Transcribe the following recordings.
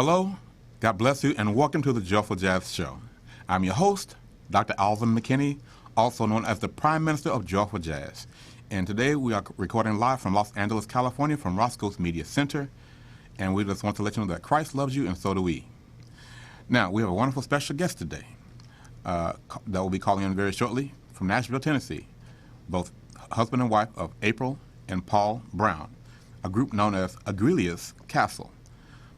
Hello, God bless you, and welcome to the Joyful Jazz Show. I'm your host, Dr. Alvin McKinney, also known as the Prime Minister of Joyful Jazz. And today we are recording live from Los Angeles, California, from Roscoe's Media Center. And we just want to let you know that Christ loves you, and so do we. Now, we have a wonderful special guest today that will be calling in very shortly from Nashville, Tennessee, both husband and wife of April and Paul Brown, a group known as Agrelius Castle.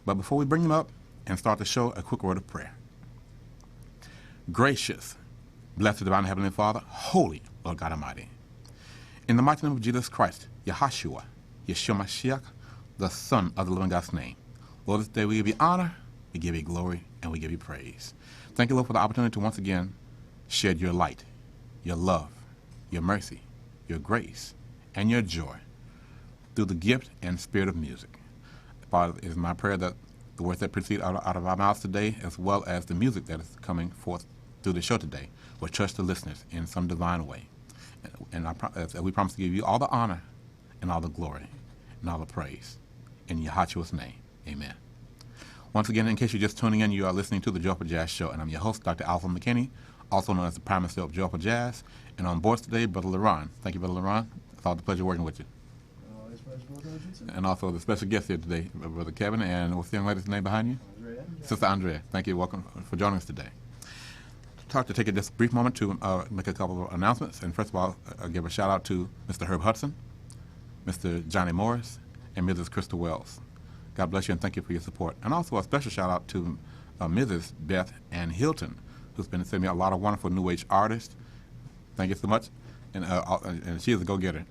But before we bring them up and start the show, a quick word of prayer. Gracious, blessed divine Heavenly Father, holy Lord God Almighty, in the mighty name of Jesus Christ, Yahashua, Yeshua Mashiach, the Son of the living God's name, Lord, this day we give you honor, we give you glory, and we give you praise. Thank you, Lord, for the opportunity to once again shed your light, your love, your mercy, your grace, and your joy through the gift and spirit of music. Father, it is my prayer that the words that proceed out of our mouths today, as well as the music that is coming forth through the show today, will touch the listeners in some divine way. And we promise to give you all the honor and all the glory and all the praise. In Yahshua's name, amen. Once again, in case you're just tuning in, you are listening to the Joyful Jazz Show, and I'm your host, Dr. Alvin McKinney, also known as the Prime Minister of Joyful Jazz. And on board today, Brother LaRon. Thank you, Brother LaRon. It's always a pleasure working with you. And also the special guest here today, Brother Kevin, and what's the young lady's name behind you? Andrea. Sister Andrea. Thank you. Welcome for joining us today. To take just a brief moment to make a couple of announcements. And first of all, I'll give a shout out to Mr. Herb Hudson, Mr. Johnny Morris, and Mrs. Crystal Wells. God bless you and thank you for your support. And also a special shout out to Mrs. Beth Ann Hilton, who's been sending me a lot of wonderful New Age artists. Thank you so much. And she is a go-getter.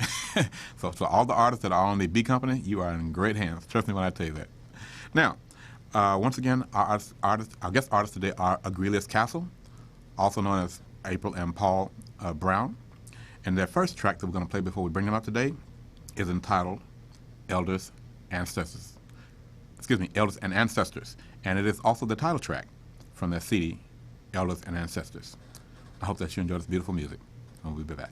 So all the artists that are on the B Company, you are in great hands. Trust me when I tell you that. Now, once again, our guest artists today are Agrelius Castle, also known as April and Paul Brown. And their first track that we're going to play before we bring them up today is entitled Elders and Ancestors. Elders and Ancestors. And it is also the title track from their CD, Elders and Ancestors. I hope that you enjoy this beautiful music, and we'll be back.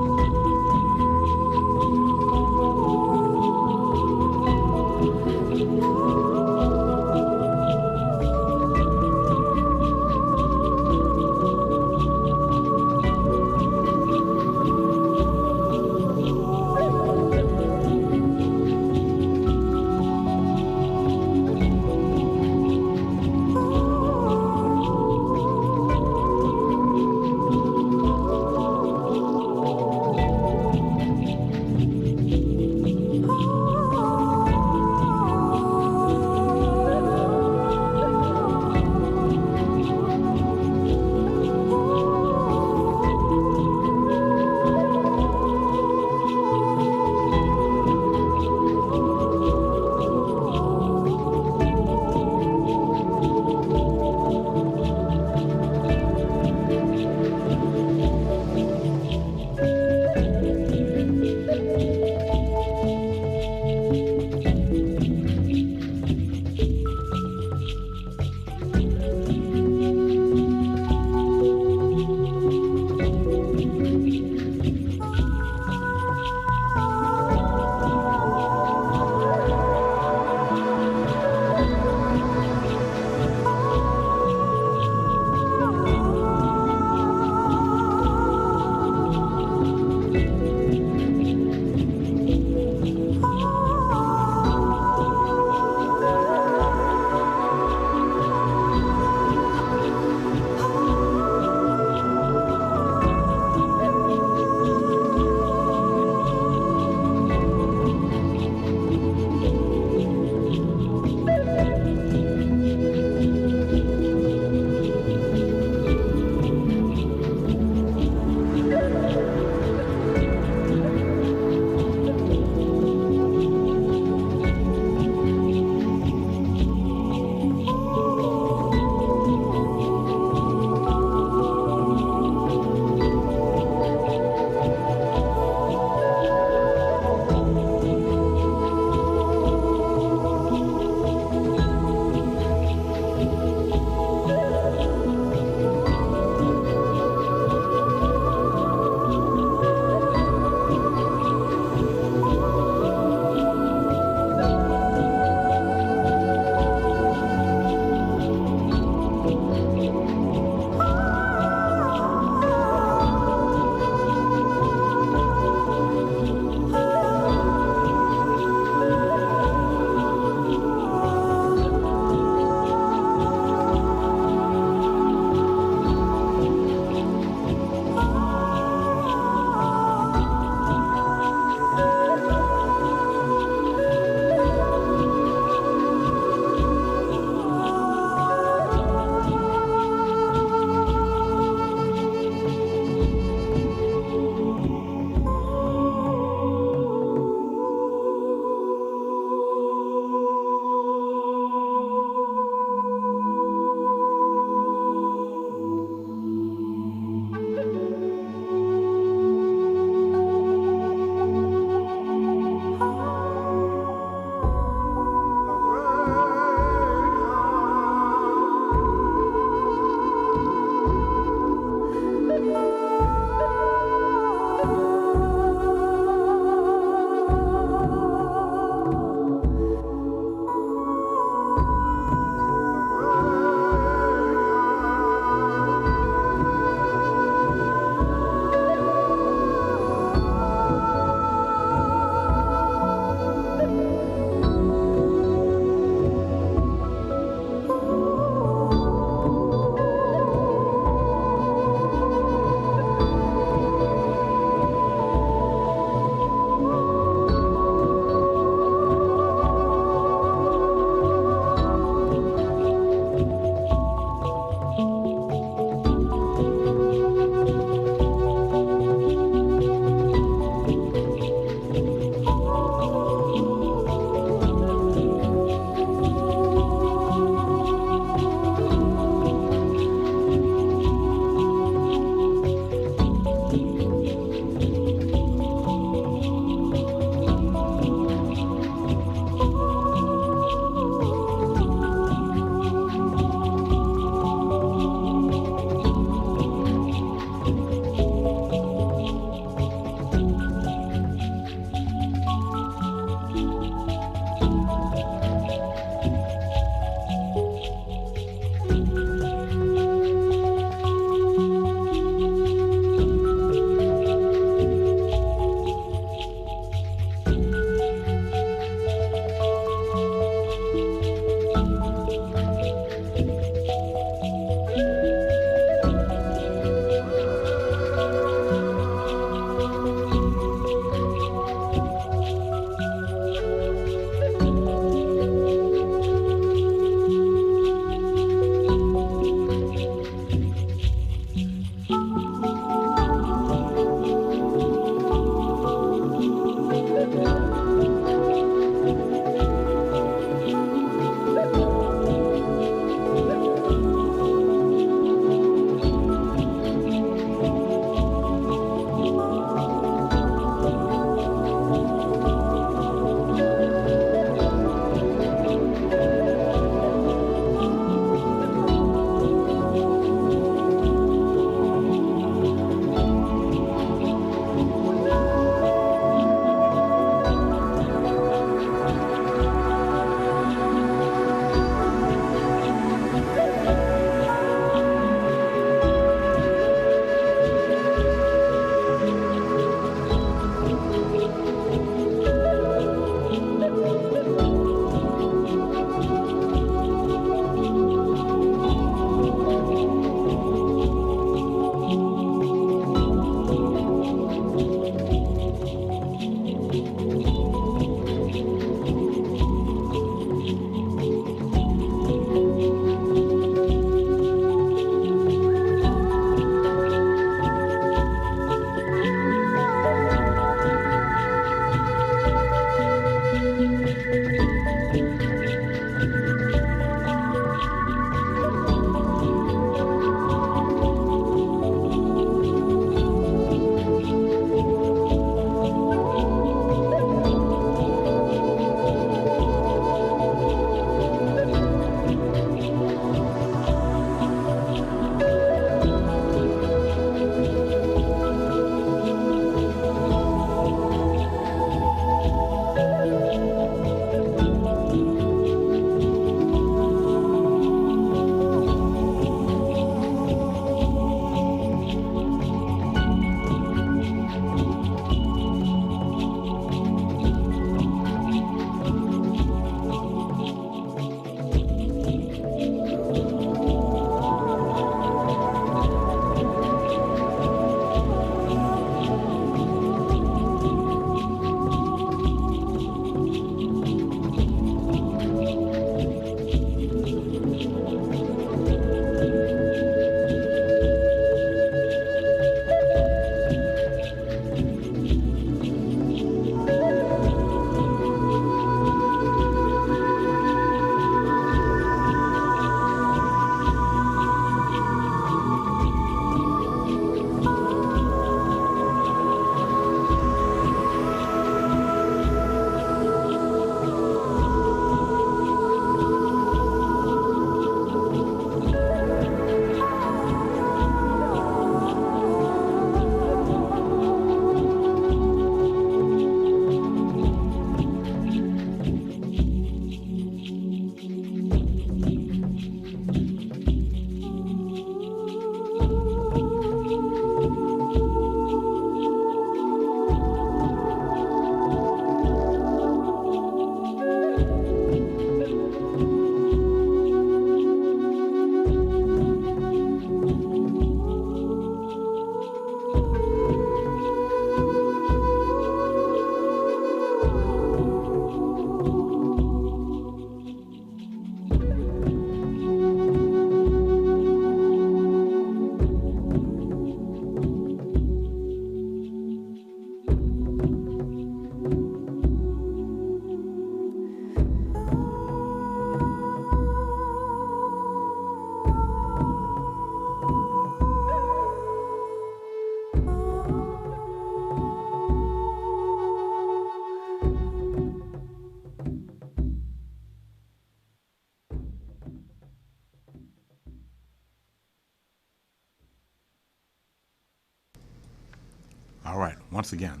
once again,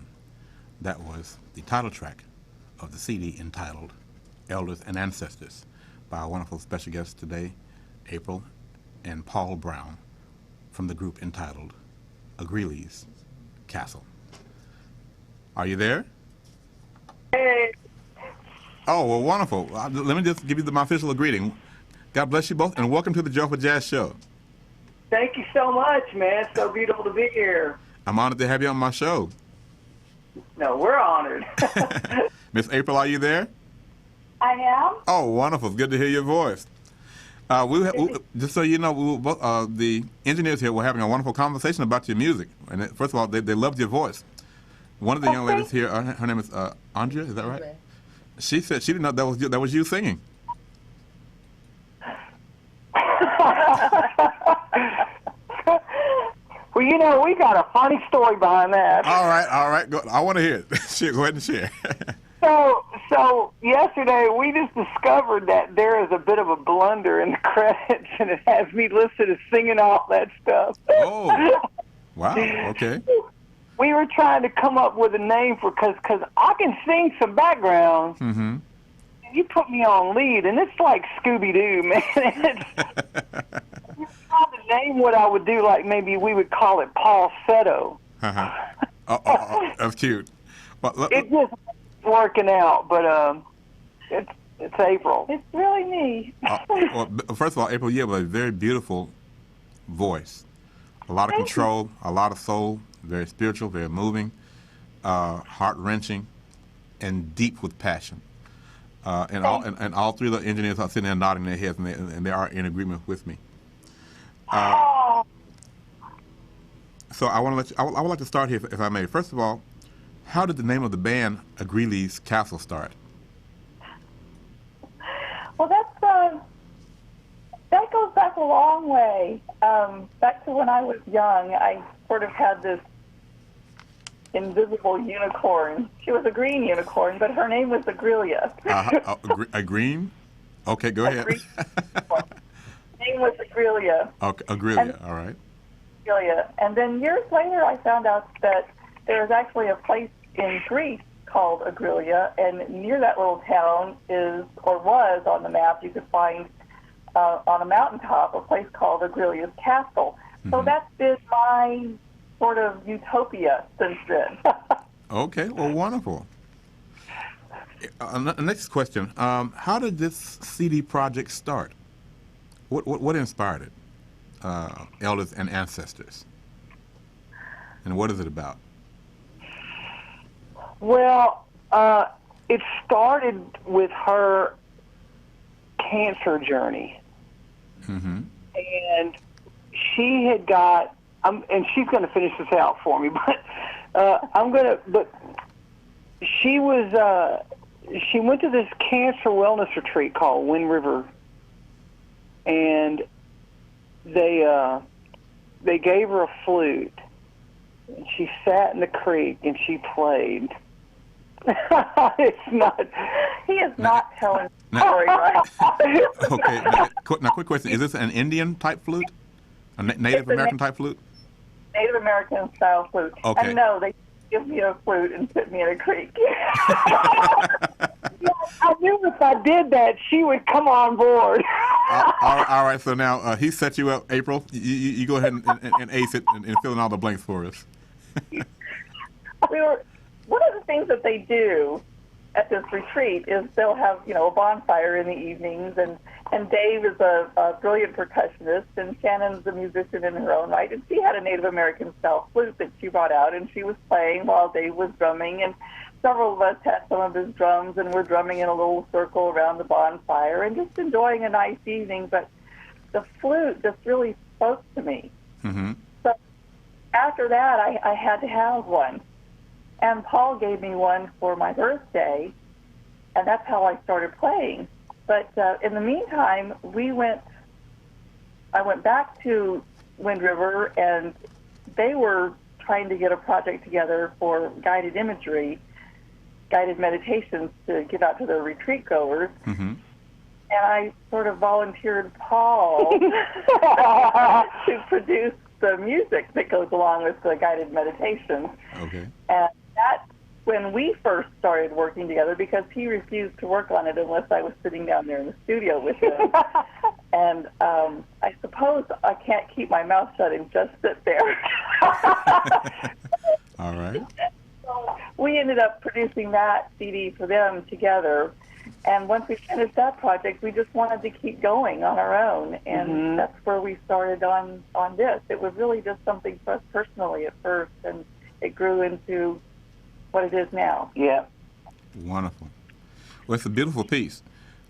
that was the title track of the CD entitled Elders and Ancestors by our wonderful special guests today, April and Paul Brown, from the group entitled Greeley's Castle. Are you there? Hey. Oh, well, wonderful. Let me just give you my official greeting. God bless you both, and welcome to the Joyful Jazz Show. Thank you so much, man. It's so beautiful to be here. I'm honored to have you on my show. No, we're honored. Miss April, are you there? I am. Oh, wonderful. It's good to hear your voice. Just so you know, the engineers here were having a wonderful conversation about your music. And first of all, they loved your voice. One of the young ladies here, her name is Andrea, is that right? Okay. She said she didn't know that was you singing. Well, you know, we got a funny story behind that. All right. Go, I want to hear it. Go ahead and share. So yesterday we just discovered that there is a bit of a blunder in the credits, and it has me listed as singing all that stuff. Oh, wow. Okay. We were trying to come up with a name because I can sing some background. Mm-hmm. You put me on lead, and it's like Scooby-Doo, man. It's trying to name what I would do, like maybe we would call it falsetto. Uh-huh. That's cute. It just working out, but it's April. It's really me. Well, first of all, April, you have a very beautiful voice. A lot of control, a lot of soul, very spiritual, very moving, heart-wrenching, and deep with passion. And all three of the engineers are sitting there nodding their heads, and they are in agreement with me. So I would like to start here, if I may. First of all, how did the name of the band Greeley's Castle start? Well, that goes back a long way. Back to when I was young, I sort of had this invisible unicorn. She was a green unicorn, but her name was Agrelia. A green? Okay, go ahead. Her name was Agrelia. Okay, Agrelia, all right. Agrelia. And then years later, I found out that there is actually a place in Greece called Agrelia, and near that little town was on the map, you could find on a mountaintop a place called Agrelia's Castle. Mm-hmm. So that's been my sort of utopia since then. Okay, well, wonderful. Next question. How did this CD project start? What inspired it? Elders and Ancestors. And what is it about? Well, it started with her cancer journey. Mm-hmm. And she had got, and she's going to finish this out for me, but she went to this cancer wellness retreat called Wind River, and they gave her a flute, and she sat in the creek and she played. It's not. He is not telling the story right. Okay. Now, quick question: is this an Indian type flute, a Native American type flute? Native American style flute. Okay. And no, they give me a flute and put me in a creek. I knew if I did that, she would come on board. All right. So now he set you up, April. You go ahead and ace it and fill in all the blanks for us. One of the things that they do at this retreat is they'll have, a bonfire in the evenings, and Dave is a brilliant percussionist, and Shannon's a musician in her own right, and she had a Native American style flute that she brought out, and she was playing while Dave was drumming, and several of us had some of his drums, and we're drumming in a little circle around the bonfire and just enjoying a nice evening. But the flute just really spoke to me. Mm-hmm. So after that, I had to have one. And Paul gave me one for my birthday, and that's how I started playing. But in the meantime, I went back to Wind River, and they were trying to get a project together for guided imagery, guided meditations to give out to their retreat goers. Mm-hmm. And I sort of volunteered Paul to produce the music that goes along with the guided meditations. Okay. And that's when we first started working together, because he refused to work on it unless I was sitting down there in the studio with him. And I suppose I can't keep my mouth shut and just sit there. All right. So we ended up producing that CD for them together. And once we finished that project, we just wanted to keep going on our own. And that's where we started on this. It was really just something for us personally at first, and it grew into what it is now. Yeah. Wonderful. Well, it's a beautiful piece.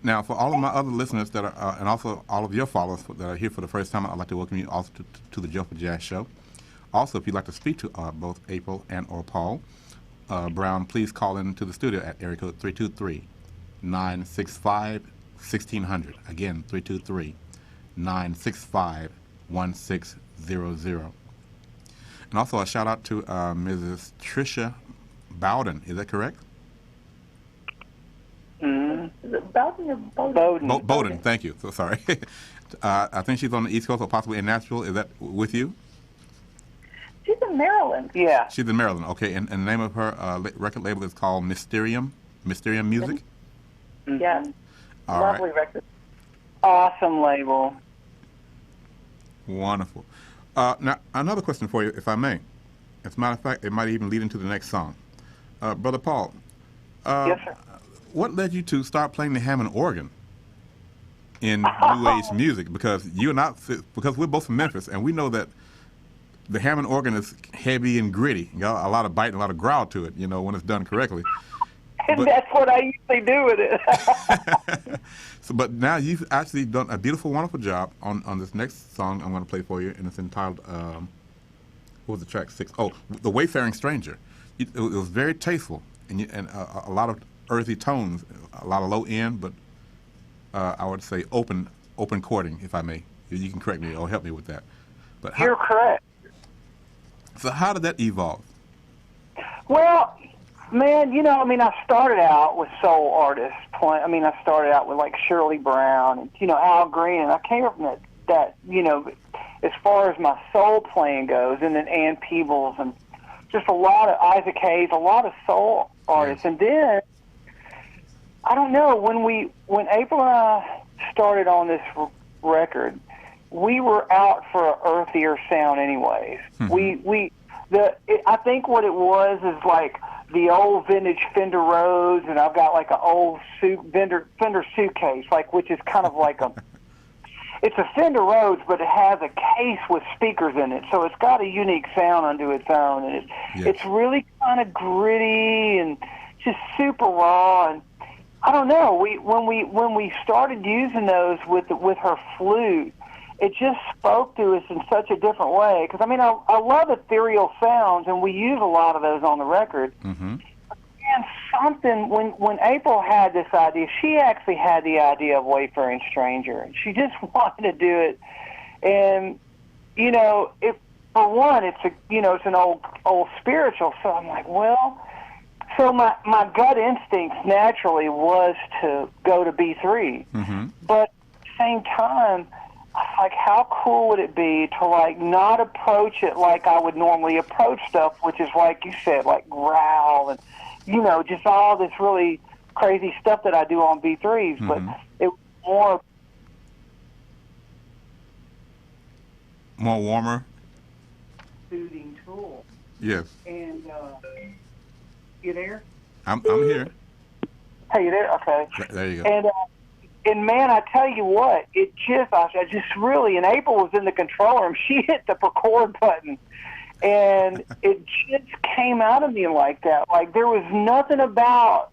Now, for all of my other listeners that are, and also all of your followers that are here for the first time, I'd like to welcome you also to the Joyful Jazz Show. Also, if you'd like to speak to both April and or Paul Brown, please call in to the studio at area code 323-965-1600. Again, 323-965-1600. And also a shout out to Mrs. Trisha Bowden. Is that correct? Is it Bowden or Bowden? Bowden, thank you. So sorry. I think she's on the East Coast or possibly in Nashville. Is that with you? She's in Maryland. Yeah. She's in Maryland. Okay, and the name of her record label is called Mysterium Music? Yes. All Lovely right. record. Awesome label. Wonderful. Now, another question for you, if I may. As a matter of fact, it might even lead into the next song. Brother Paul, Yes, sir. what led you to start playing the Hammond organ in New Age music? Because because we're both from Memphis, and we know that the Hammond organ is heavy and gritty. You got a lot of bite and a lot of growl to it, when it's done correctly. And that's what I usually do with it. But now you've actually done a beautiful, wonderful job on this next song I'm going to play for you, and it's entitled, what was the track 6? Oh, The Wayfaring Stranger. It was very tasteful, and a lot of earthy tones, a lot of low end, but I would say open chording, if I may. You can correct me or help me with that. But You're correct. So how did that evolve? Well, man, I started out with soul artists playing. I started out with like Shirley Brown and, Al Green, and I came from that, as far as my soul playing goes, and then Ann Peebles and just a lot of Isaac Hayes, a lot of soul artists. Yes. And then, I don't know, when April and I started on this record, we were out for an earthier sound anyways. I think what it was is like the old vintage Fender Rhodes, and I've got like an old Fender suitcase, which is kind of like it's a Fender Rhodes, but it has a case with speakers in it, so it's got a unique sound unto its own, and it's really kind of gritty and just super raw. And I don't know, when we started using those with her flute, it just spoke to us in such a different way. Because, I love ethereal sounds, and we use a lot of those on the record. Mm-hmm. And something, when April had this idea, she actually had the idea of Wayfaring Stranger, and she just wanted to do it. And, for one, it's an old spiritual, so I'm like, well, so my gut instinct naturally was to go to B3. Mm-hmm. But at the same time, like, how cool would it be to, not approach it like I would normally approach stuff, which is, like you said, like growl and, just all this really crazy stuff that I do on B3s. Mm-hmm. But it was more warmer? Soothing tool. Yes. And, you there? I'm here. Hey, you there? Okay. There you go. And man, I tell you what, I just really, and April was in the control room. She hit the record button, and it just came out of me like that. Like, there was nothing about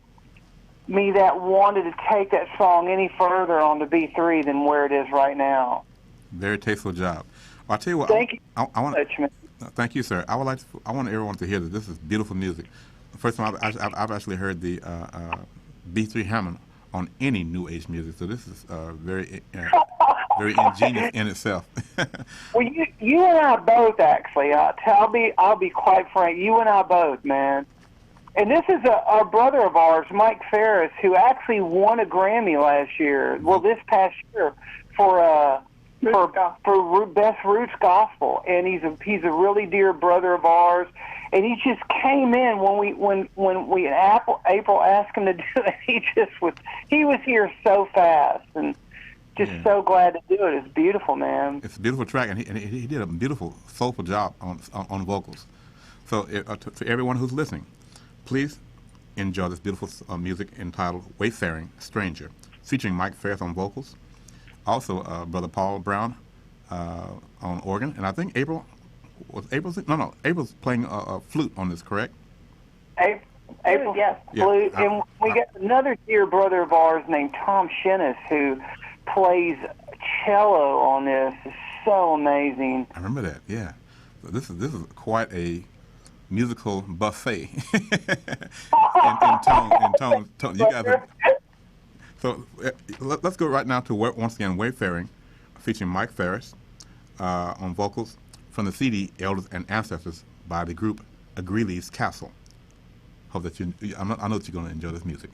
me that wanted to take that song any further on the B3 than where it is right now. Very tasteful job. Well, I'll tell you what. Thank you I want. so much. Thank you, sir. I want everyone to hear that this is beautiful music. First time I've actually heard the B3 Hammond on any New Age music, so this is very ingenious in itself. Well, you and I both, actually. I'll be quite frank. You and I both, man. And this is a brother of ours, Mike Farris, who actually won a Grammy last year. Well, this past year for for Best Roots Gospel, and he's a really dear brother of ours. And he just came in when April asked him to do it. He was here so fast, and just so glad to do it. It's beautiful, man. It's a beautiful track, and he did a beautiful, soulful job on vocals. So to everyone who's listening, please enjoy this beautiful music entitled "Wayfaring Stranger," featuring Mike Farris on vocals. Also, Brother Paul Brown on organ, and I think April's playing a flute on this, correct? April, yes, flute, and we got another dear brother of ours named Tom Shinnis who plays cello on this. It's so amazing. I remember that. Yeah, so this is quite a musical buffet in tone. You guys are. So let's go right now to once again "Wayfaring," featuring Mike Farris on vocals from the CD "Elders and Ancestors" by the group Greeley's Castle. Hope that I know that you're going to enjoy this music.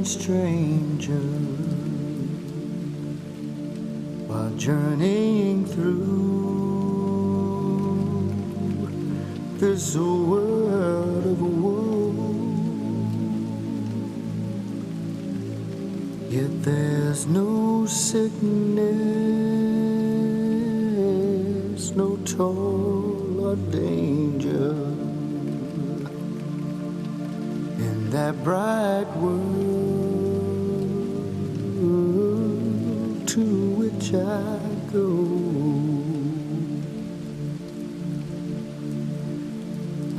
Stranger, while journeying through this world of woe, yet there's no sickness, no toil or danger in that bright world to which I go.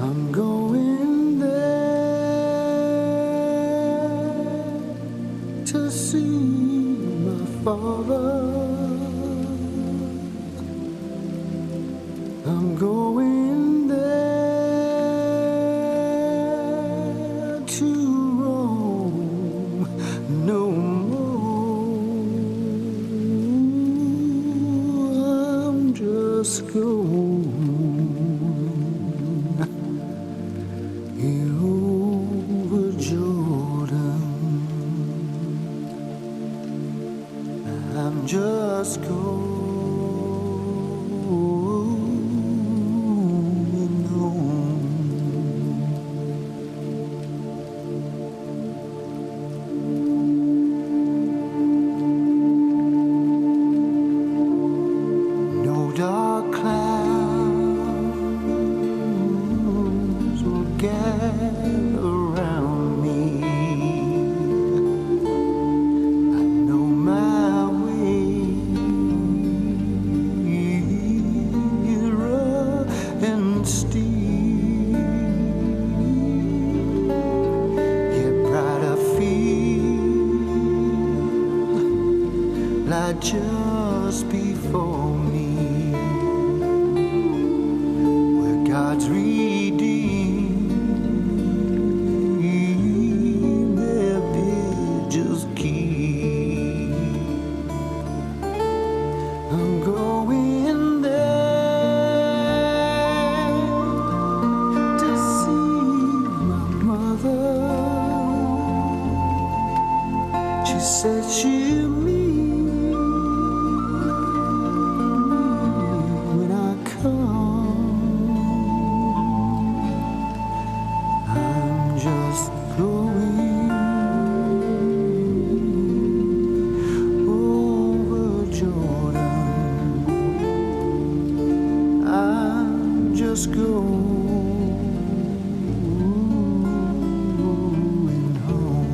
I'm going there to see my Father. I'm going there to roam no more. I'm just just going home. No dark clouds will gather around me. I know my way is rough and steep, yet bright I feel like just before me, where God's redeemed their vigils keep. I'm going there to see my mother. She said she'll meet when I come. I'm just going over Jordan. I'm just going home.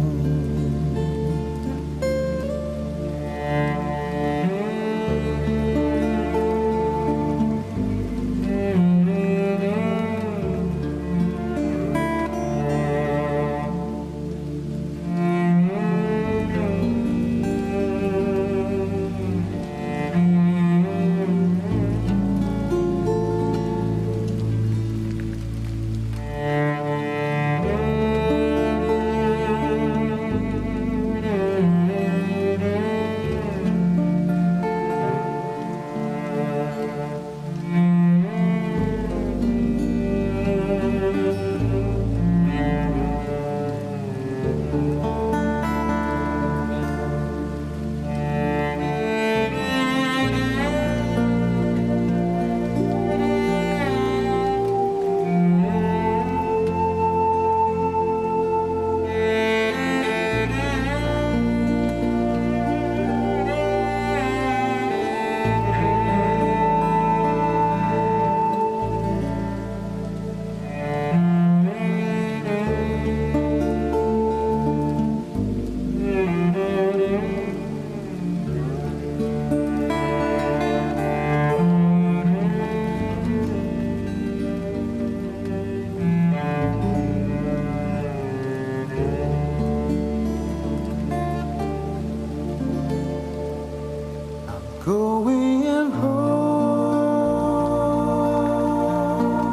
Going home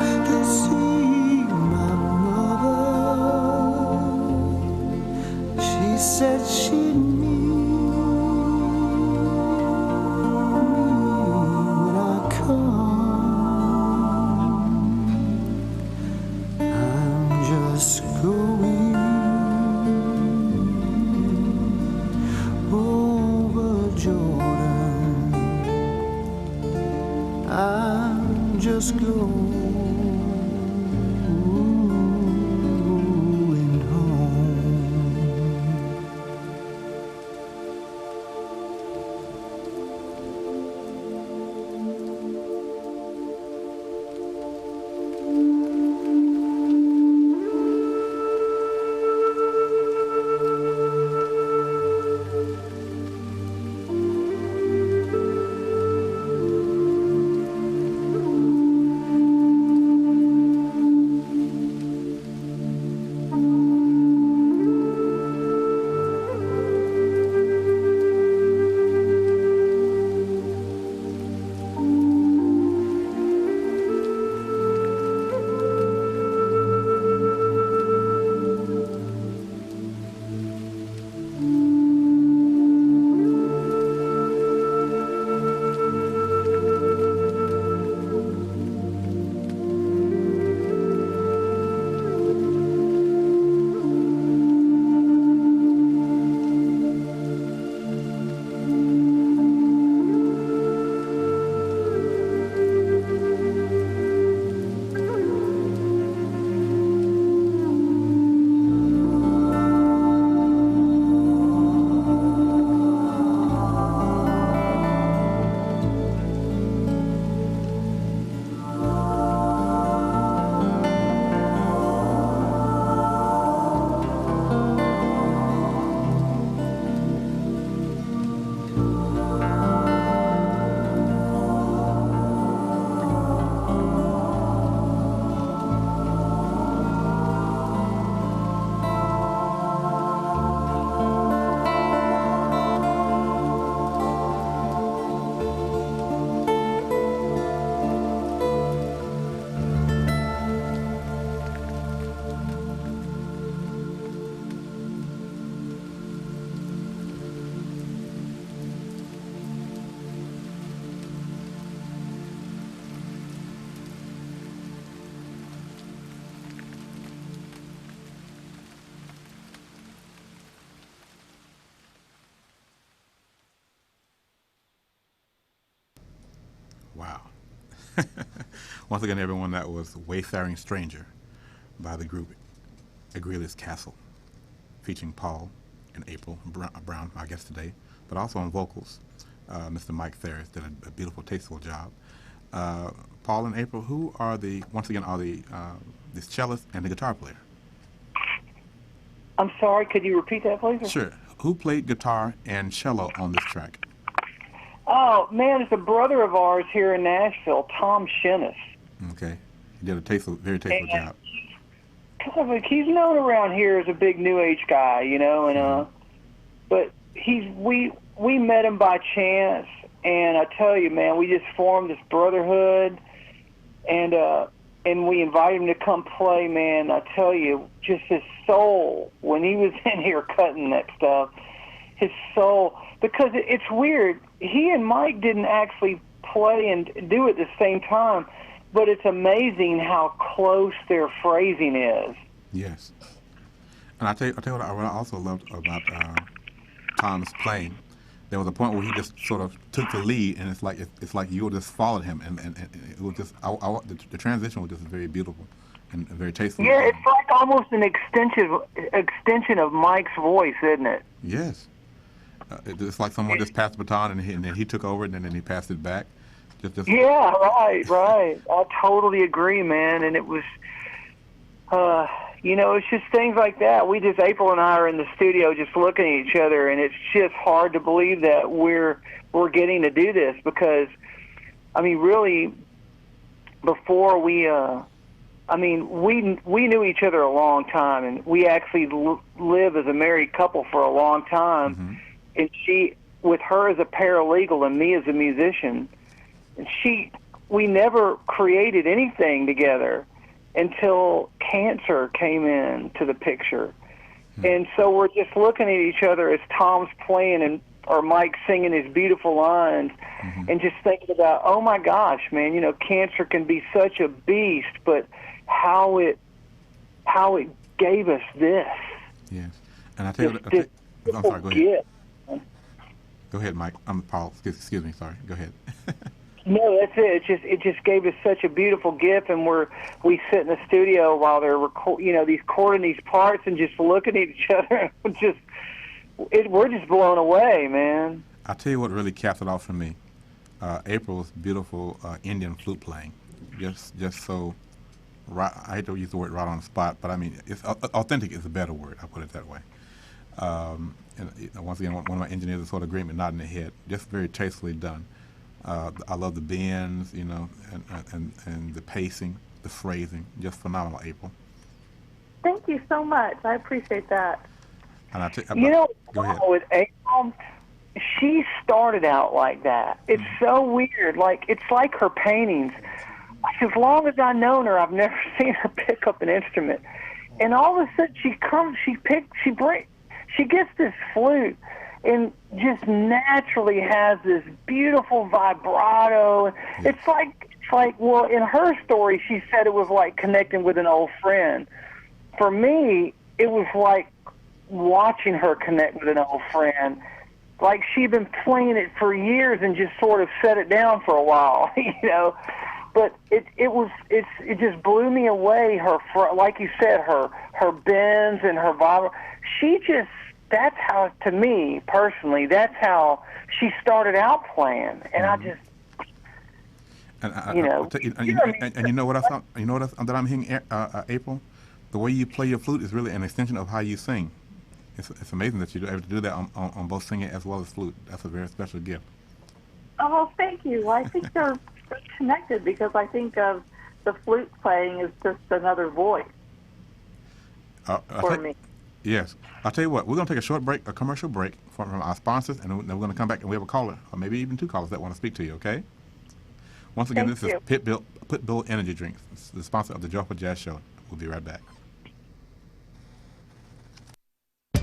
to see my mother. She said she'd meet when I come. I'm just going over Jordan. I'm just going home. Wow. Once again, everyone, that was Wayfaring Stranger by the group Agreeless Castle, featuring Paul and April Brown, my guest today, but also on vocals. Mr. Mike Farris did a beautiful, tasteful job. Paul and April, who are the this cellist and the guitar player? I'm sorry, could you repeat that, please? Sure. Who played guitar and cello on this track? Oh, man, it's a brother of ours here in Nashville, Tom Shinnis. Okay. He did a very tasteful job. He's known around here as a big New Age guy, you know, and but we met him by chance, and I tell you, man, we just formed this brotherhood, and we invited him to come play, man. I tell you, just his soul, when he was in here cutting that stuff, his soul, because it's weird, he and Mike didn't actually play and do it at the same time, but it's amazing how close their phrasing is. Yes. And I tell you what I also loved about Tom's playing. There was a point where he just sort of took the lead, and it's like you just followed him, and it was just the transition was just very beautiful and very tasteful. Yeah, it's like almost an extension of Mike's voice, isn't it? Yes. It's like someone just passed the baton, and then he took over, and then he passed it back. Yeah, right. I totally agree, man. And it was, it's just things like that. April and I are in the studio just looking at each other, and it's just hard to believe that we're getting to do this because, I mean, really, before we knew each other a long time, and we actually live as a married couple for a long time. Mm-hmm. And she, with her as a paralegal and me as a musician, we never created anything together until cancer came into the picture. Hmm. And so we're just looking at each other as Tom's playing or Mike singing his beautiful lines, mm-hmm. and just thinking about, oh my gosh, man, cancer can be such a beast, but how it gave us this. Yes. And I tell you, I'm sorry, go ahead. Go ahead, Mike. I'm Paul. Excuse me. Sorry. Go ahead. No, that's it. It just gave us such a beautiful gift, and we sit in the studio while they're recording these parts and just looking at each other. We're just blown away, man. I'll tell you what really capped it off for me. April's beautiful Indian flute playing, just so. Right, I hate to use the word right on the spot, but I mean, it's authentic is a better word. I'll put it that way. And once again, one of my engineers is sort of agreement, nodding their head. Just very tastefully done. I love the bends, and the pacing, the phrasing. Just phenomenal, April. Thank you so much. I appreciate that. And go ahead. With April, she started out like that. It's so weird. It's like her paintings. As long as I've known her, I've never seen her pick up an instrument. And all of a sudden, she gets this flute and just naturally has this beautiful vibrato. Yeah. It's like, well, in her story, she said it was like connecting with an old friend. For me, it was like watching her connect with an old friend. Like she'd been playing it for years and just sort of set it down for a while, But it just blew me away. Like you said, her bends and her vibrato. That's how, to me personally, that's how she started out playing, and And you know what I thought? You know what that I'm hearing, April? The way you play your flute is really an extension of how you sing. It's amazing that you're able to do that on both singing as well as flute. That's a very special gift. Oh, thank you. I think they're connected because I think of the flute playing as just another voice for me. Yes. I'll tell you what, we're going to take a commercial break from our sponsors, and then we're going to come back and we have a caller, or maybe even two callers that want to speak to you, okay? Once again, this is Pitbull Energy Drinks, the sponsor of the Joyful Jazz Show. We'll be right back.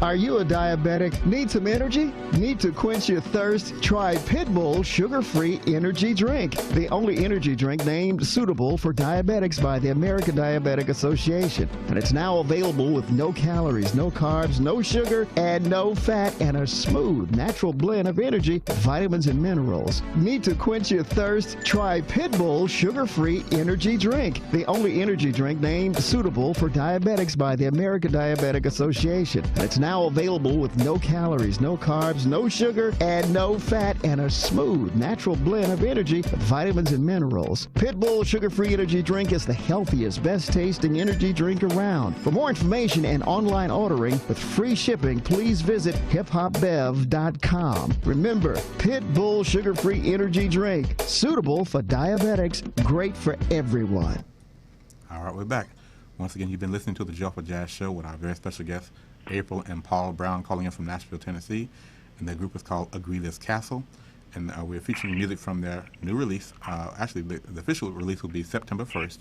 Are you a diabetic? Need some energy? Need to quench your thirst? Try Pitbull Sugar-Free Energy Drink, the only energy drink named suitable for diabetics by the American Diabetic Association. And it's now available with no calories, no carbs, no sugar, and no fat, and a smooth, natural blend of energy, vitamins, and minerals. Need to quench your thirst? Try Pitbull Sugar-Free Energy Drink, the only energy drink named suitable for diabetics by the American Diabetic Association. And it's now available with no calories, no carbs, no sugar, and no fat, and a smooth, natural blend of energy, vitamins, and minerals. Pitbull Sugar-Free Energy Drink is the healthiest, best-tasting energy drink around. For more information and online ordering with free shipping, please visit hiphopbev.com. Remember, Pitbull Sugar-Free Energy Drink, suitable for diabetics, great for everyone. All right, we're back. Once again, you've been listening to the Joyful Jazz Show with our very special guests, April and Paul Brown, calling in from Nashville, Tennessee. And their group is called Agreeless Castle. And we're featuring music from their new release. Actually, the official release will be September 1st.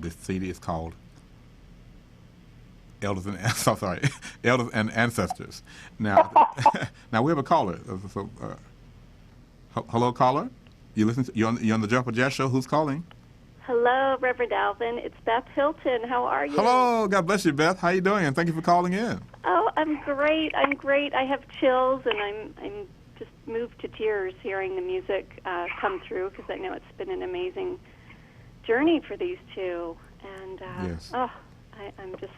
The CD is called Elders and Ancestors. Now, now we have a caller. Hello, caller. You're on the Joyful Jazz Show. Who's calling? Hello, Reverend Alvin. It's Beth Hilton. How are you? Hello. God bless you, Beth. How you doing? And thank you for calling in. Oh, I'm great. I have chills, and I'm just moved to tears hearing the music come through, because I know it's been an amazing journey for these two. And yes. I'm just,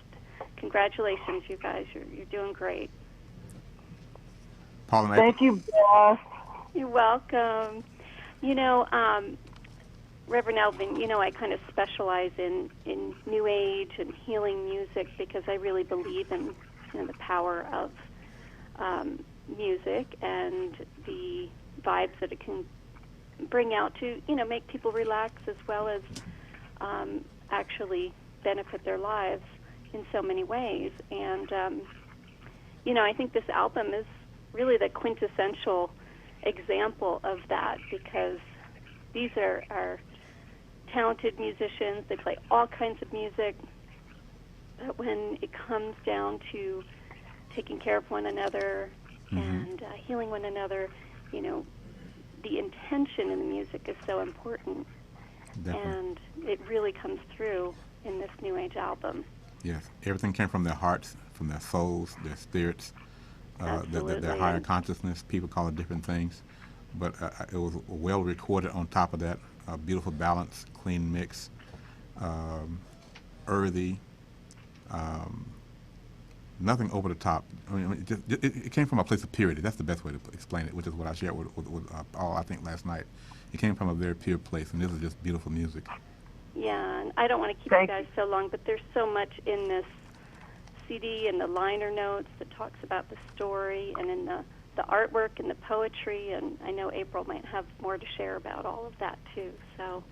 congratulations, you guys. You're doing great. Paul and Thank you, Beth. You're welcome. You know, Reverend Alvin, you know, I kind of specialize in New Age and healing music, because I really believe in, you know, the power of music and the vibes that it can bring out to, you know, make people relax, as well as actually benefit their lives in so many ways. And, you know, I think this album is really the quintessential example of that, because these are talented musicians. They play all kinds of music, but when it comes down to taking care of one another and healing one another, you know, the intention in the music is so important. Definitely. And it really comes through in this New Age album. Yes, everything came from their hearts, from their souls, their spirits, their higher consciousness. People call it different things, but it was well recorded on top of that. A beautiful balance, clean mix, earthy, nothing over the top. I mean, it came from a place of purity. That's the best way to explain it, which is what I shared with Paul, I think, last night. It came from a very pure place, and this is just beautiful music. Yeah, and I don't want to keep you guys so long, but there's so much in this CD and the liner notes that talks about the story, and in the artwork and the poetry, and I know April might have more to share about all of that too. So,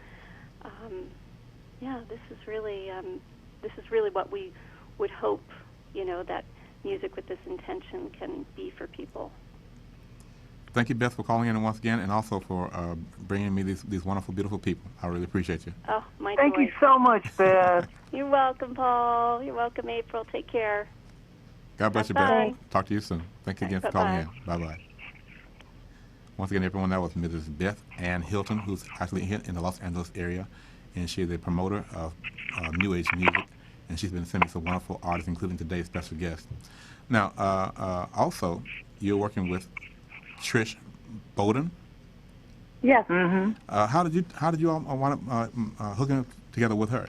yeah, this is really what we would hope, you know, that music with this intention can be for people. Thank you, Beth, for calling in once again, and also for bringing me these wonderful, beautiful people. I really appreciate you. Oh, my Thank joy. you so much, Beth. You're welcome, Paul. You're welcome, April. Take care. God bless you, Bye-bye. Beth. Talk to you soon. Thank you again for calling in. Bye-bye. Once again, everyone, that was Mrs. Beth Ann Hilton, who's actually here in the Los Angeles area, and she's a promoter of New Age music, and she's been sending some wonderful artists, including today's special guest. Now, also, you're working with Trish Bowden. Yes. How did you all wind up hooking up together with her?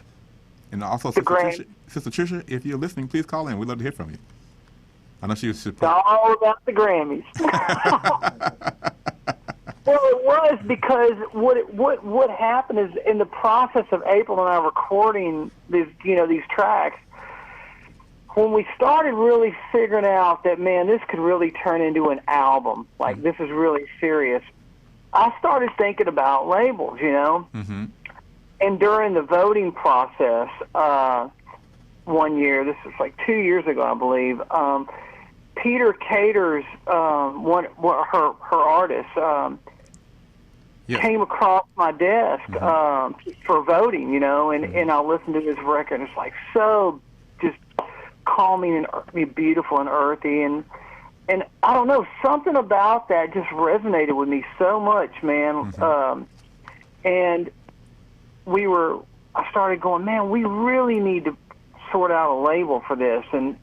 And also, Sister Tricia, if you're listening, please call in. We'd love to hear from you. I know she was It's all about the Grammys. Well, it was because what happened is, in the process of April and I recording these tracks, when we started really figuring out that, man, this could really turn into an album, like this is really serious, I started thinking about labels, you know. Mm-hmm. And during the voting process, one year, this was like 2 years ago, I believe, Peter Cater's, her artist, Yes. came across my desk for voting, you know, and I listened to his record. It's like so just calming and beautiful and earthy, and I don't know, something about that just resonated with me so much, man. And I started going, man, we really need to sort out a label for this, and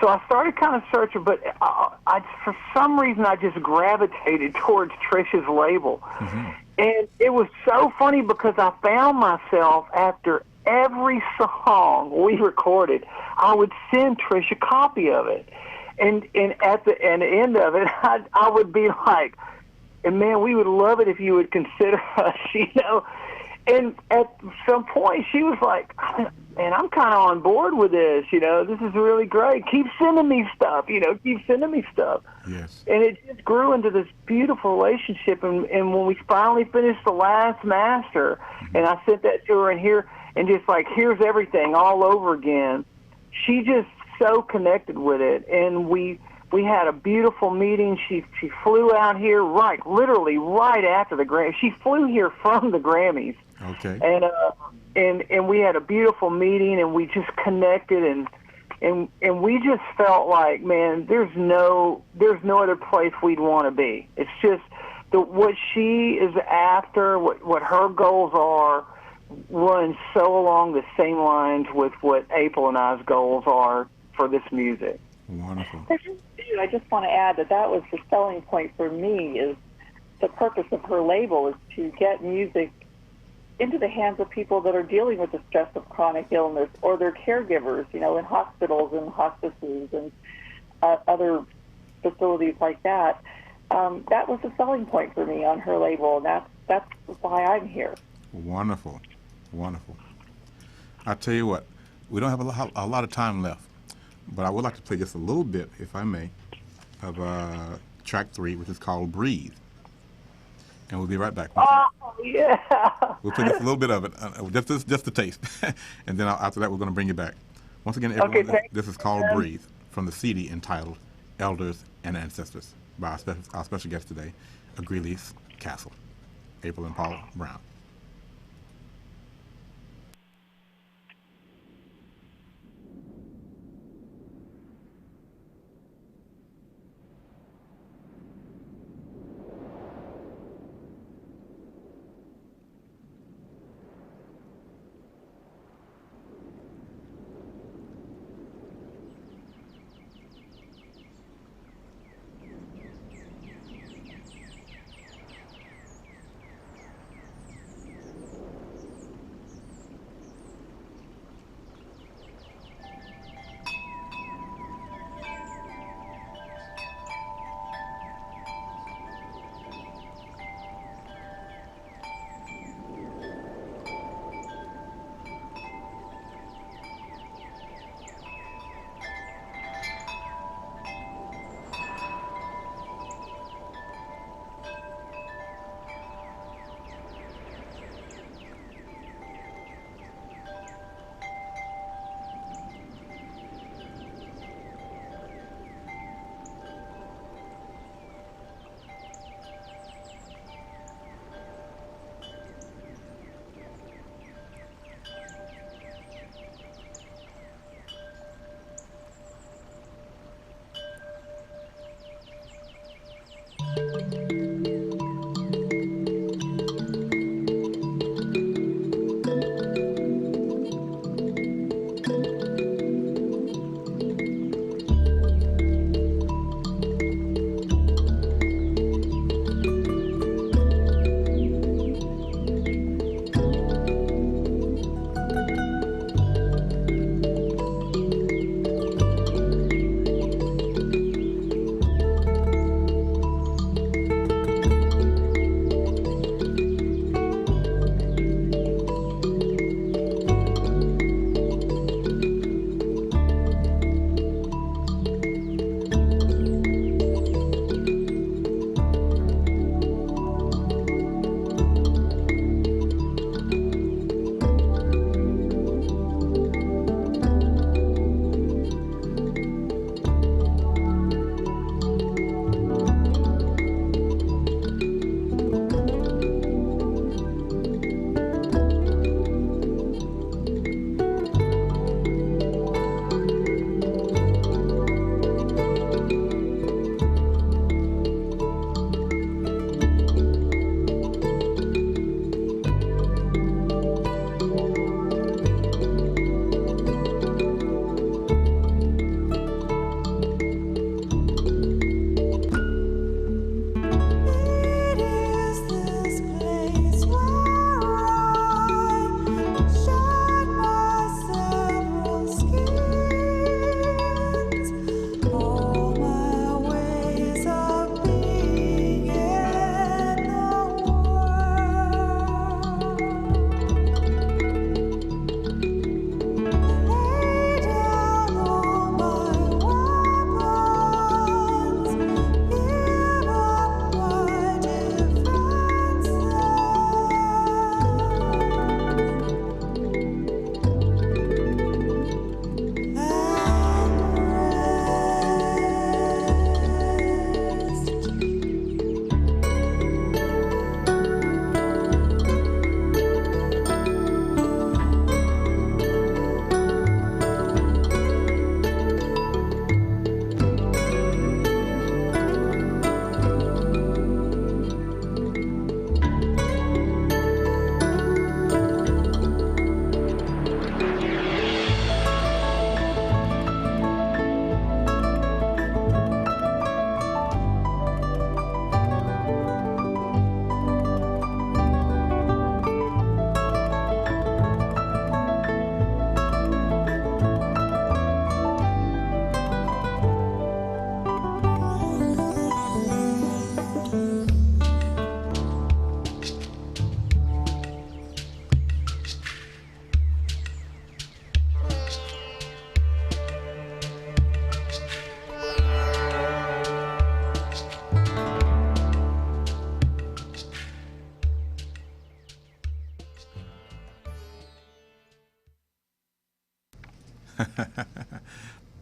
so I started kind of searching, but I for some reason I just gravitated towards Trish's label. And it was so funny because I found myself after every song we recorded, I would send Trish a copy of it. And at the end of it, I would be like, and man, we would love it if you would consider us, And at some point, she was like, man, I'm kind of on board with this, this is really great. Keep sending me stuff, keep sending me stuff. Yes. And it just grew into this beautiful relationship. And when we finally finished the last master, and I sent that to her and just like, here's everything all over again, she just so connected with it. And we had a beautiful meeting. She flew out here literally right after the Grammys. She flew here from the Grammys. Okay. And we had a beautiful meeting, and we just connected, and we just felt like, man, there's no other place we'd want to be. It's just what she is after, what her goals are, run so along the same lines with what April and I's goals are for this music. Wonderful. I just want to add that was the selling point for me. Is the purpose of her label is to get music into the hands of people that are dealing with the stress of chronic illness, or their caregivers, in hospitals and hospices and other facilities like that. That was the selling point for me on her label, and that's why I'm here. Wonderful. I tell you what, we don't have a lot of time left, but I would like to play just a little bit, if I may, of track 3, which is called Breathe. And we'll be right back. Oh, yeah. We'll play just a little bit of it, just a taste. And then after that, we're going to bring you back. Once again, everyone, this is called Breathe, from the CD entitled Elders and Ancestors, by our special guest today, Greeley's Castle, April and Paul Brown.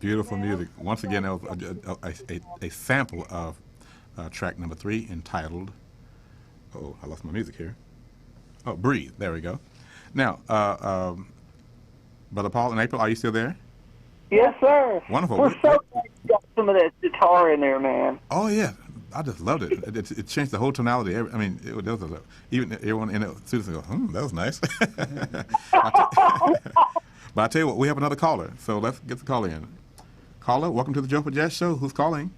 Beautiful music. Once again, that was a sample of track number 3 entitled, oh, I lost my music here. Oh, Breathe. There we go. Now, Brother Paul and April, are you still there? Yes, sir. Wonderful. We're so glad you got some of that guitar in there, man. Oh, yeah. I just loved it. It changed the whole tonality. I mean, even everyone in it, students go, that was nice. But I tell you what, we have another caller, so let's get the caller in. Caller, welcome to the Joyful Jazz Show. Who's calling?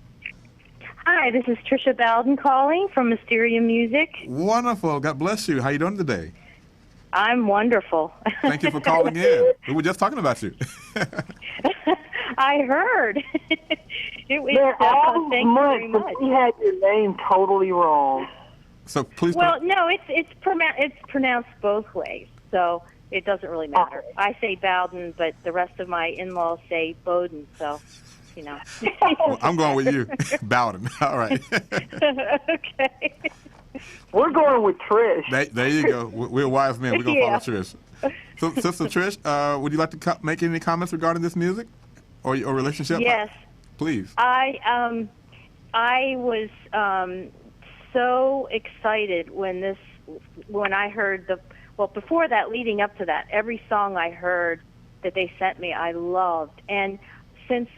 Hi, this is Trisha Bowden calling from Mysterium Music. Wonderful. God bless you. How you doing today? I'm wonderful. Thank you for calling in. We were just talking about you. I heard. There are months that we had your name totally wrong. So please. Well, no, it's pronounced both ways, so it doesn't really matter. I say Bowden, but the rest of my in-laws say Bowden, so, you know. Well, I'm going with you, Bowden. All right. Okay. We're going with Trish. There you go. We're wise men. We're going to follow Trish. So, Sister Trish, would you like to make any comments regarding this music or your relationship? Yes. Please. I was so excited when I heard before that, leading up to that, every song I heard that they sent me, I loved. And since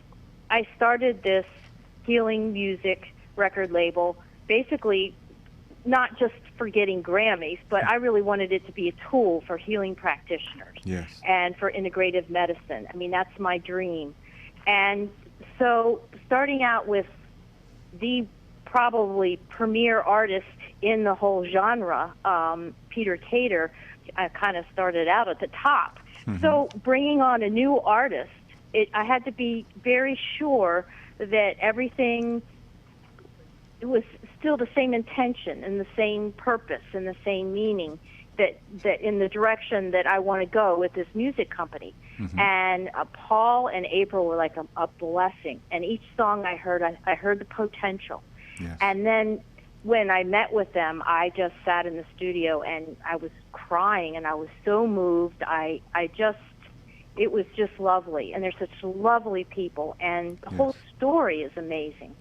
I started this healing music record label, basically not just for getting Grammys, but I really wanted it to be a tool for healing practitioners. Yes. And for integrative medicine. I mean, that's my dream. And so starting out with the probably premier artist in the whole genre, Peter Cater, I kind of started out at the top. Mm-hmm. So bringing on a new artist, I had to be very sure that everything was still the same intention and the same purpose and the same meaning, that in the direction that I want to go with this music company. Mm-hmm. And Paul and April were like a blessing. And each song I heard the potential. Yes. And then when I met with them, I just sat in the studio and I was crying and I was so moved. It was just lovely. And they're such lovely people. And the whole story is amazing.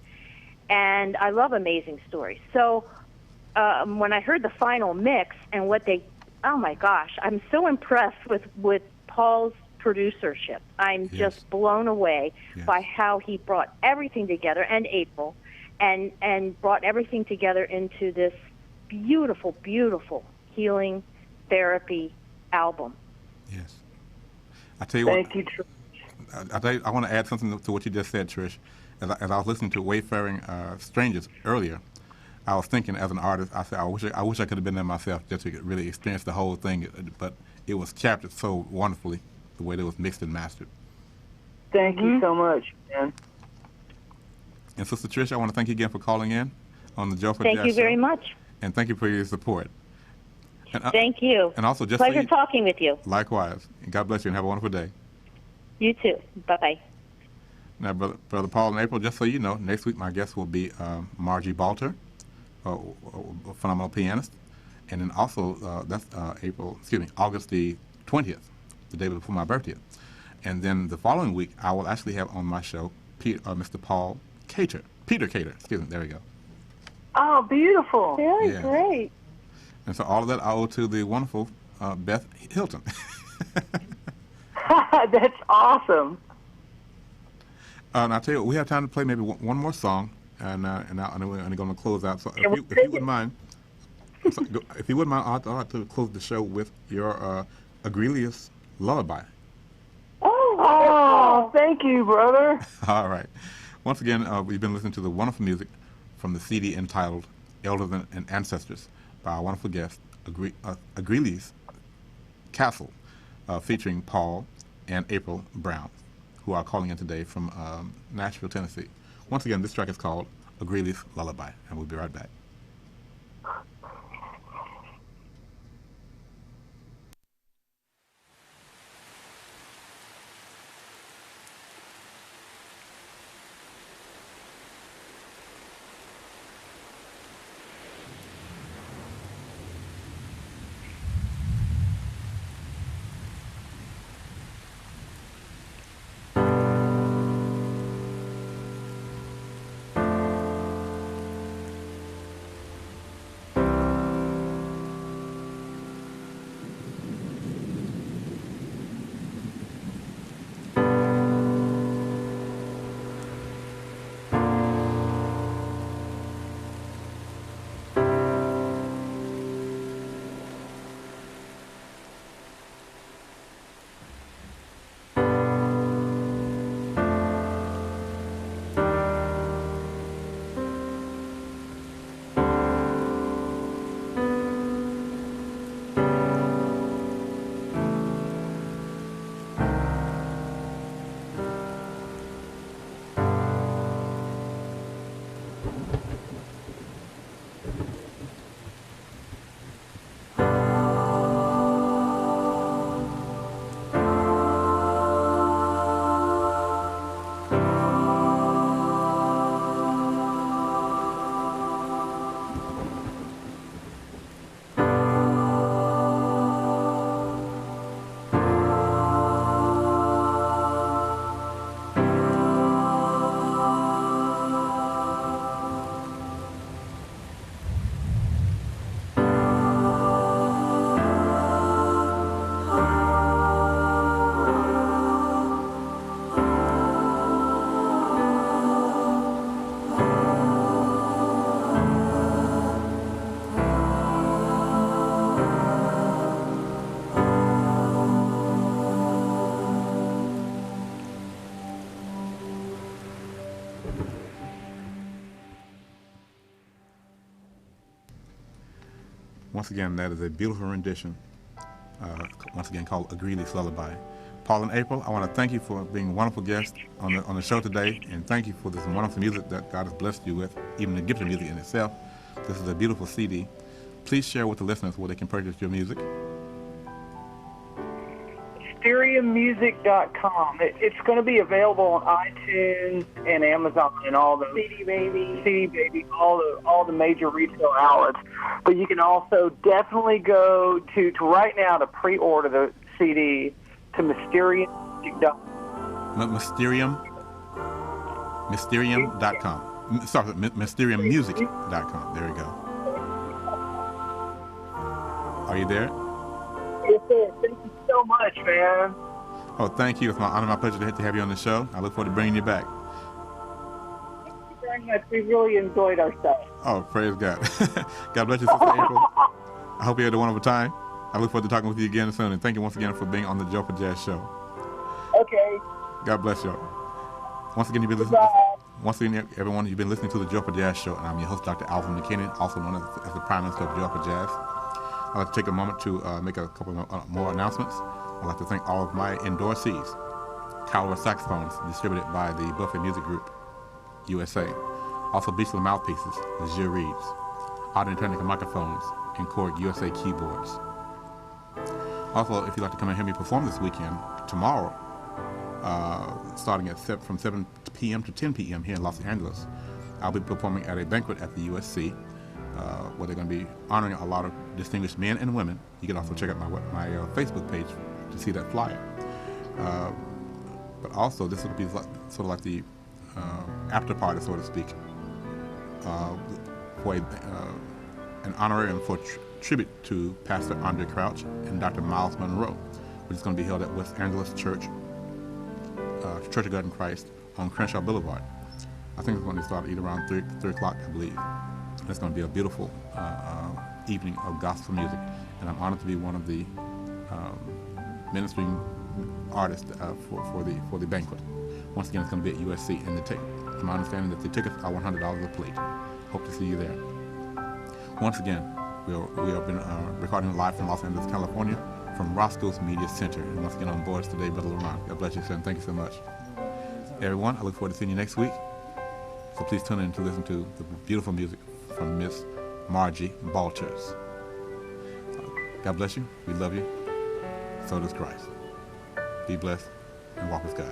And I love amazing stories. So when I heard the final mix and oh my gosh, I'm so impressed with Paul's producership. I'm just blown away by how he brought everything together, and April, and brought everything together into this beautiful, beautiful healing therapy album. Yes. I tell you Thank you, Trish. I want to add something to what you just said, Trish. As I was listening to Wayfaring Strangers earlier, I was thinking as an artist, I said, I wish I could have been there myself just to really experience the whole thing. But it was captured so wonderfully, the way it was mixed and mastered. Thank you so much, man. And Sister Trish, I want to thank you again for calling in on the Joyful Jazz Show. Thank you very much. And thank you for your support. And, thank you. And also, just pleasure talking with you. Likewise. And God bless you and have a wonderful day. You too. Bye-bye. Now, Brother Paul and April, just so you know, next week my guest will be Margie Balter, a phenomenal pianist. And then also, that's August the 20th, the day before my birthday. And then the following week, I will actually have on my show Mr. Paul Cater. Peter Cater, excuse me, there we go. Oh, beautiful. Really great. And so all of that I owe to the wonderful Beth Hilton. That's awesome. And I'll tell you what, we have time to play maybe one more song, and we're going to close out. So if you wouldn't mind, I'd like to close the show with your Agrelius Lullaby. Oh, thank you, brother. All right. Once again, we've been listening to the wonderful music from the CD entitled Elders and Ancestors by our wonderful guest, Agrelius Castle, featuring Paul and April Brown, who are calling in today from Nashville, Tennessee. Once again, this track is called Agrelius Lullaby, and we'll be right back. Once again, that is a beautiful rendition, once again called A Greeley's Lullaby. Paul and April, I want to thank you for being wonderful guests on the show today, and thank you for this wonderful music that God has blessed you with, even the gift of music in itself. This is a beautiful CD. Please share with the listeners where they can purchase your music. MysteriumMusic.com. It's going to be available on iTunes and Amazon and all the CD Baby, all the major retail outlets. But you can also definitely go to right now to pre-order the CD to MysteriumMusic.com. Mysterium.com. Sorry, MysteriumMusic.com. There we go. Are you there? Yes, sir. Thank you so much, man. Oh, thank you. It's my honor, my pleasure to have you on the show. I look forward to bringing you back. Thank you very much. We really enjoyed ourselves. Oh, praise God. God bless you, Sister April. I hope you had a wonderful time. I look forward to talking with you again soon. And thank you once again for being on the Joe for Jazz show. Okay. God bless you. Once again, you've been listening. Once again, everyone, you've been listening to the Joe for Jazz show, and I'm your host, Dr. Alvin McKinney, also known as the Prime Minister of Joe for Jazz. I'd like to take a moment to make a couple more announcements. I'd like to thank all of my endorsees. Caliber Saxophones, distributed by the Buffet Music Group, USA. Also Beachland Mouthpieces, Legier Reeds. Audio and Technica Microphones, and Korg USA Keyboards. Also, if you'd like to come and hear me perform this weekend, tomorrow, starting from 7 p.m. to 10 p.m. here in Los Angeles, I'll be performing at a banquet at the USC. Where they're going to be honoring a lot of distinguished men and women. You can also check out my Facebook page to see that flyer. But also, this will be sort of like the after party, so to speak, for an honorarium for tribute to Pastor Andre Crouch and Dr. Miles Monroe, which is going to be held at West Angeles Church of God in Christ on Crenshaw Boulevard. I think it's going to start at around 3 o'clock, I believe. It's going to be a beautiful evening of gospel music, and I'm honored to be one of the ministering artists for the banquet. Once again, it's going to be at USC, and to my understanding that the tickets are $100 a plate. Hope to see you there. Once again, we have been recording live from Los Angeles, California, from Roscoe's Media Center. And once again, on board today, Brother Laurent. God bless you, son. Thank you so much. Everyone, I look forward to seeing you next week. So please tune in to listen to the beautiful music from Miss Margie Balchers. God bless you. We love you. So does Christ. Be blessed and walk with God.